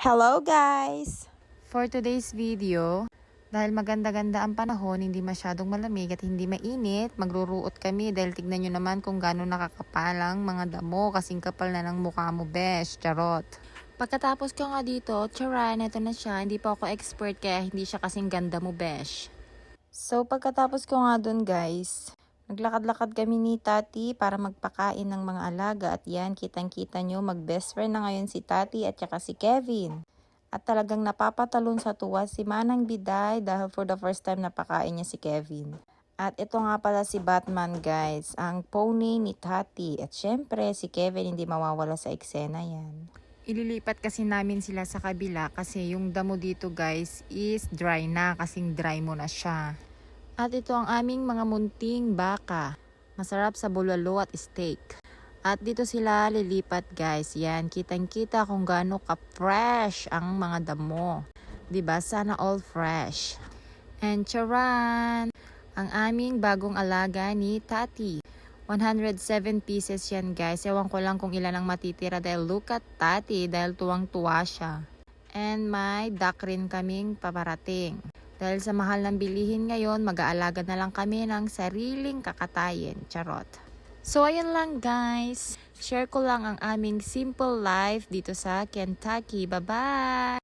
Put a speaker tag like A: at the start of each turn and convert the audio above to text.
A: Hello guys!
B: For today's video, dahil maganda-ganda ang panahon, hindi masyadong malamig at hindi mainit, magruruot kami dahil tignan nyo naman kung gaano nakakapalang mga damo, kasing kapal na ng mukha mo, besh, charot. Pagkatapos ko nga dito, charan, ito na siya, hindi pa ako expert kaya hindi siya kasing ganda mo, besh.
A: So pagkatapos ko nga dun guys, naglakad-lakad kami ni Tati para magpakain ng mga alaga at yan, kitang-kita nyo, mag-best friend na ngayon si Tati at saka si Kevin. At talagang napapatalon sa tuwa si Manang Biday dahil for the first time napakain niya si Kevin. At ito nga pala si Batman guys, ang pony ni Tati. At syempre si Kevin hindi mawawala sa eksena yan.
B: Ililipat kasi namin sila sa kabila kasi yung damo dito guys is dry na, kasing dry mo na siya. At ito ang aming mga munting baka. Masarap sa bulalo at steak. At dito sila lilipat guys. Yan, kitang-kita kung gaano ka-fresh ang mga damo. 'Di ba? Sana all fresh. And charan! Ang aming bagong alaga ni Tati. 107 pieces yan guys. Ewan ko lang kung ilan ang matitira dahil look at Tati dahil tuwang-tuwa siya. And may duck rin kaming paparating. Dahil sa mahal ng bilihin ngayon, mag-aalaga na lang kami ng sariling kakatayin. Charot. So ayun lang guys. Share ko lang ang aming simple life dito sa Kentucky. Bye-bye!